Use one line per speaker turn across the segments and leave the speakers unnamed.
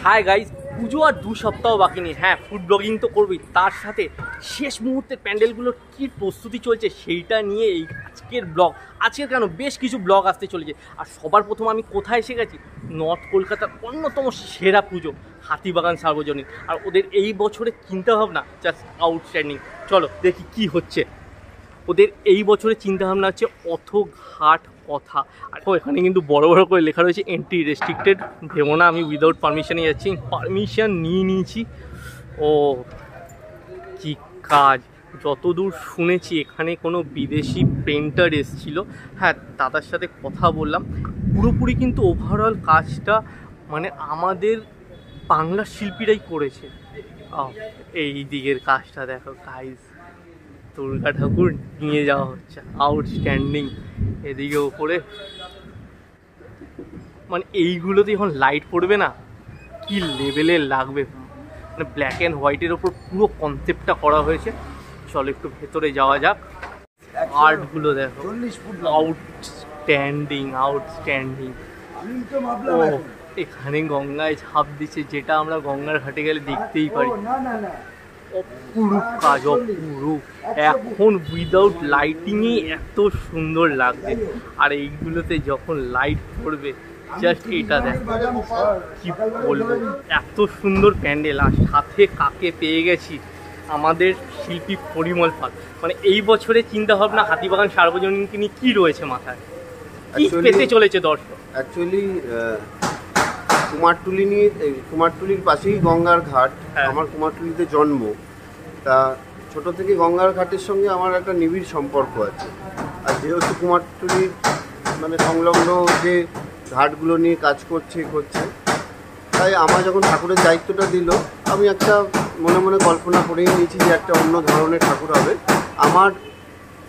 Hi guys, পুজো আর 2 সপ্তাহ বাকি নেই। হ্যাঁ, ফুড ব্লগিং তো করবই, তার সাথে শেষ মুহূর্তের প্যান্ডেলগুলোর কী প্রস্তুতি চলছে সেইটা নিয়ে এই আজকের ব্লগ। আজকের কেন, বেশ কিছু ব্লগ আসতে চলেছে। আর সবার প্রথম আমি কোথায় এসে গেছি? নর্থ কলকাতার অন্যতম সেরা পুজো হাতিবাগান সার্বজনীন। আর ওদের এই বছরের চিন্তাভাবনা জাস্ট আউটস্ট্যান্ডিং। চলো দেখি কি হচ্ছে। ওদের এই বছরের চিন্তাভাবনা হচ্ছে অথ ঘাট কথা। আর এখানে কিন্তু বড় বড় করে লেখা রয়েছে এন্ট্রি রেস্ট্রিক্টেড। ভেবো না আমি উইদাউট পারমিশনে যাচ্ছি, পারমিশন নিয়ে নিয়েছি। ও কি কাজ! যতদূর শুনেছি এখানে কোনো বিদেশি পেন্টার এসেছিল। হ্যাঁ, দাদার সাথে কথা বললাম। পুরোপুরি কিন্তু ওভারঅল কাজটা মানে আমাদের বাংলার শিল্পীরাই করেছে। এই দিকের কাজটা দেখো গাইজ, দুর্গা ঠাকুর নিয়ে যাওয়া হচ্ছে, আউটস্ট্যান্ডিং। এদিকে ওপরে মানে এইগুলোতে যখন লাইট পড়বে না, কি লেভেলের লাগবে। মানে ব্ল্যাক অ্যান্ড হোয়াইটের ওপর পুরো কনসেপ্টটা করা হয়েছে। চলো একটু ভেতরে যাওয়া যাক। আর্টগুলো দেখো, আউটস্ট্যান্ডিং আউটস্ট্যান্ডিং। ও এখানে গঙ্গায় ঝাঁপ দিচ্ছে, যেটা আমরা গঙ্গার ঘাটে গেলে দেখতেই পারি। অপরূপ কাজ, অপরূপ। এখন উইদাউট লাইটিংই এত সুন্দর লাগছে। আর এইগুলোতে যখন লাইট পড়বে, জাস্ট এটা দেখো, কি বলবো, এত সুন্দর প্যান্ডেল। আর সাথে কাকে পেয়ে গেছি? আমাদের শিল্পী পরিমল পাল। মানে এই বছরের চিন্তা ভাবনা হাতিবাগান সার্বজনীনকে নিয়ে কি রয়েছে মাথায়, কি পেতে চলেছে দর্শক?
অ্যাকচুয়ালি কুমারটুলি নিয়ে, কুমারটুলির পাশেই গঙ্গার ঘাট। আমার কুমারটুলিতে জন্ম, তা ছোট থেকে গঙ্গার ঘাটের সঙ্গে আমার একটা নিবিড় সম্পর্ক আছে। আর যেহেতু কুমারটুলির মানে সংলগ্ন যে ঘাটগুলো নিয়ে কাজ করছে, তাই আমার যখন ঠাকুরের দায়িত্বটা দিল, আমি একটা মনে মনে কল্পনা করেই নিয়েছি যে একটা অন্য ধরনের ঠাকুর হবে। আমার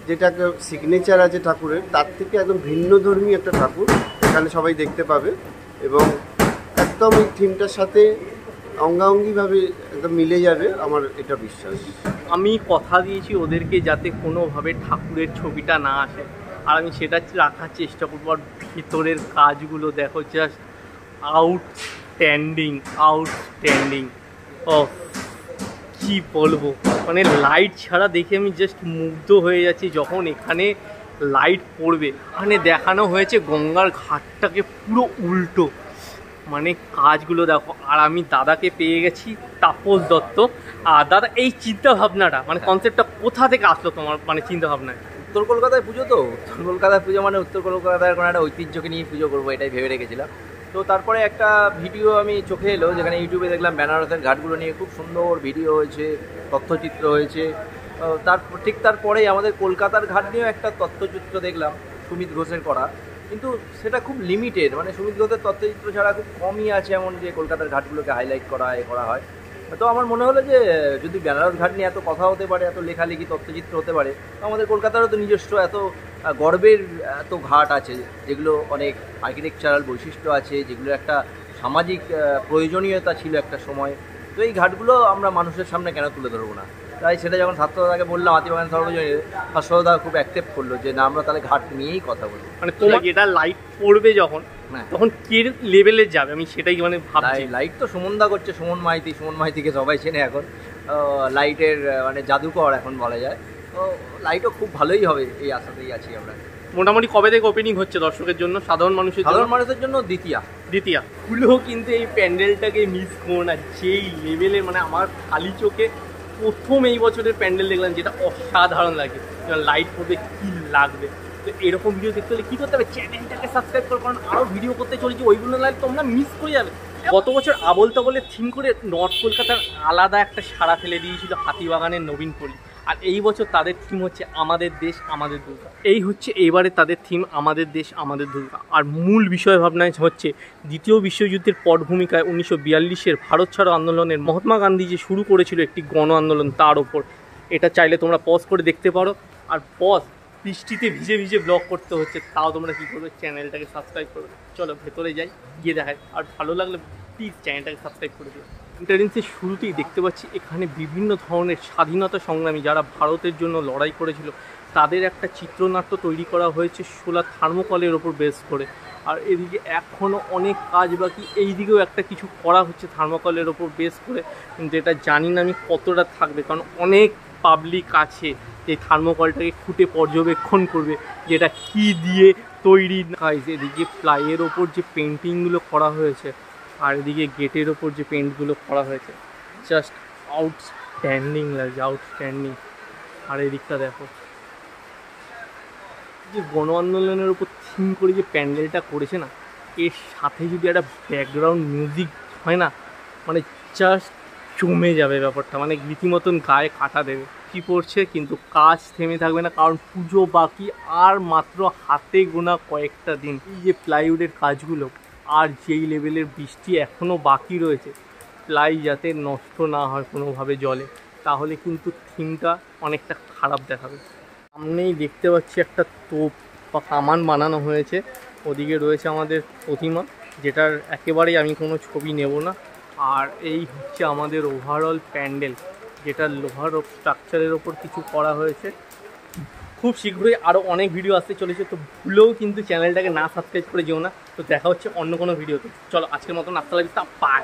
যেটাকে সিগনেচার আছে ঠাকুরের, তার থেকে একদম ভিন্নধর্মী একটা ঠাকুর এখানে সবাই দেখতে পাবে। এবং একদম এই থিমটার সাথে অঙ্গাঙ্গিভাবে একদম মিলে যাবে, আমার এটা বিশ্বাস।
আমি কথা দিয়েছি ওদেরকে যাতে কোনোভাবে ঠাকুরের ছবিটা না আসে, আর আমি সেটা রাখার চেষ্টা করবো। আর ভিতরের কাজগুলো দেখো, জাস্ট আউটস্ট্যান্ডিং আউটস্ট্যান্ডিং। ও কি বলবো, মানে লাইট ছাড়া দেখে আমি জাস্ট মুগ্ধ হয়ে যাচ্ছি। যখন এখানে লাইট পড়বে, এখানে দেখানো হয়েছে গঙ্গার ঘাটটাকে পুরো উল্টো। মানে কাজগুলো দেখো। আর আমি দাদাকে পেয়ে গেছি, তাপস দত্ত। আর দাদা, এই চিন্তা ভাবনাটা মানে কনসেপ্টটা কোথা থেকে আসলো তোমার মানে চিন্তা ভাবনায়?
উত্তর কলকাতায় পুজো, তো উত্তর কলকাতায় পুজো মানে উত্তর কলকাতার কোনো একটা ঐতিহ্যকে নিয়ে পুজো করবো, এটাই ভেবে রেখেছিলাম। তো তারপরে একটা ভিডিও আমি চোখে এলো, যেখানে ইউটিউবে দেখলাম বেনারসের ঘাটগুলো নিয়ে খুব সুন্দর ভিডিও হয়েছে, তথ্যচিত্র হয়েছে। ঠিক তারপরেই আমাদের কলকাতার ঘাট নিয়েও একটা তথ্যচিত্র দেখলাম, সুমিত ঘোষের করা। কিন্তু সেটা খুব লিমিটেড, মানে সুমিত ঘোষের তথ্যচিত্র ছাড়া খুব কমই আছে এমন যে কলকাতার ঘাটগুলোকে হাইলাইট করা হয়। তো আমার মনে হলো যে যদি বেনারস ঘাট নিয়ে এত কথা হতে পারে, এত লেখালেখি তথ্যচিত্র হতে পারে, তো আমাদের কলকাতারও তো নিজস্ব এত গর্বের এত ঘাট আছে, যেগুলো অনেক আর্কিটেকচারাল বৈশিষ্ট্য আছে, যেগুলো একটা সামাজিক প্রয়োজনীয়তা ছিল একটা সময়। তো এই ঘাটগুলো আমরা মানুষের সামনে কেন তুলে ধরবো না? তাই সেটা যখন ছাত্রদাকে বললাম হাতিবাগান সার্বজনীন, ছাত্রদা খুব অ্যাকসেপ্ট করলো যে না, আমরা তাহলে ঘাট নিয়েই কথা বলি।
মানে তোমার এটা লাইট পড়বে যখন, তখন কি লেভেলে যাবে আমি সেটাই মানে ভাবছি।
লাইট তো সুমনদা করছে, সুমন মাইতিকে সবাই চেনে এখন, লাইটের মানে জাদুকর এখন বলা যায়। তো লাইটও খুব ভালোই হবে, এই আশাতেই আছি আমরা।
মোটামুটি কবে থেকে ওপেনিং হচ্ছে দর্শকের জন্য, সাধারণ মানুষের জন্য? দ্বিতীয়া খুলেও কিন্তু এই প্যান্ডেলটাকে মিস করো না। যেই লেভেলের মানে আমার খালি চোখে প্রথম এই বছরের প্যান্ডেল দেখলাম, যেটা অসাধারণ লাগে। লাইট পড়বে কি লাগবে। তো এরকম ভিডিও দেখতে হলে কী করতে হবে? চ্যানেলটাকে সাবস্ক্রাইব করো, কারণ আরও ভিডিও করতে চলেছি, ওইগুলো লাইভ তোমরা মিস করে যাবে। গত বছর আবল তাবলের থিম করে নর্থ কলকাতার আলাদা একটা সাড়া ফেলে দিয়েছিল হাতিবাগানের নবীনপল্লী। আর এই বছর তাদের থিম হচ্ছে আমাদের দেশ আমাদের দুর্গা। এই হচ্ছে এবারে তাদের থিম, আমাদের দেশ আমাদের দুর্গা। আর মূল বিষয় ভাবনায় হচ্ছে দ্বিতীয় বিশ্বযুদ্ধের পটভূমিকায় 1942-এর ভারত ছাড়ো আন্দোলনের মহাত্মা গান্ধী যে শুরু করেছিল একটি গণ আন্দোলন, তার ওপর। এটা চাইলে তোমরা পজ করে দেখতে পারো। আর বৃষ্টিতে ভিজে ভিজে ব্লগ করতে হচ্ছে, তাও তোমরা কী করবে? চ্যানেলটাকে সাবস্ক্রাইব করবে। চলো ভেতরে যাই, গিয়ে দেখাই। আর ভালো লাগলে প্লিজ চ্যানেলটাকে সাবস্ক্রাইব করে দিও। এন্ট্রান্সের শুরুতেই দেখতে পাচ্ছি এখানে বিভিন্ন ধরনের স্বাধীনতা সংগ্রামী যারা ভারতের জন্য লড়াই করেছিল তাদের একটা চিত্রনাট্য তৈরি করা হয়েছে সোলার থার্মোকলের ওপর বেস করে। আর এদিকে এখনও অনেক কাজ বাকি, এই দিকেও একটা কিছু করা হচ্ছে থার্মোকলের ওপর বেস করে, কিন্তু এটা জানি না আমি কতটা থাকবে, কারণ অনেক পাবলিক আছে এই থার্মোকলটাকে খুঁটে পর্যবেক্ষণ করবে যেটা কি দিয়ে তৈরি। গাইস এদিকে প্লাইয়ের ওপর যে পেন্টিংগুলো করা হয়েছে আর এদিকে গেটের ওপর যে পেন্টগুলো করা হয়েছে জাস্ট আউটস্ট্যান্ডিং লাগছে, আউটস্ট্যান্ডিং। আর এদিকটা দেখো, যে গণ আন্দোলনের ওপর থিম করে যে প্যান্ডেলটা করেছে না, এর সাথে যদি একটা ব্যাকগ্রাউন্ড মিউজিক হয় না, মানে জাস্ট জমে যাবে ব্যাপারটা, মানে রীতিমতন গায়ে কাটা দেবে। কি পড়ছে কিন্তু কাজ থেমে থাকবে না, কারণ পুজো বাকি আর মাত্র হাতে গোনা কয়েকটা দিন। এই যে প্লাইউডের কাজগুলো আর যেই লেভেলের বৃষ্টি এখনও বাকি রয়েছে, প্লাই যাতে নষ্ট না হয় কোনোভাবে জলে, তাহলে কিন্তু থিমটা অনেকটা খারাপ দেখাবে। সামনেই দেখতে পাচ্ছি একটা তোপ বা কামান বানানো হয়েছে, ওদিকে রয়েছে আমাদের প্রতিমা, যেটার একেবারেই আমি কোনো ছবি নেব না। আর এই হচ্ছে আমাদের ওভারঅল প্যান্ডেল, যেটা লোহার স্ট্রাকচারের ওপর কিছু করা হয়েছে। খুব শীঘ্রই আরও অনেক ভিডিও আসতে চলেছে, তো ভুলেও কিন্তু চ্যানেলটাকে না সাবস্ক্রাইব করে যেও না। তো দেখা হচ্ছে অন্য কোনো ভিডিওতে। চলো আজকের মতন আসসালাম, বাই।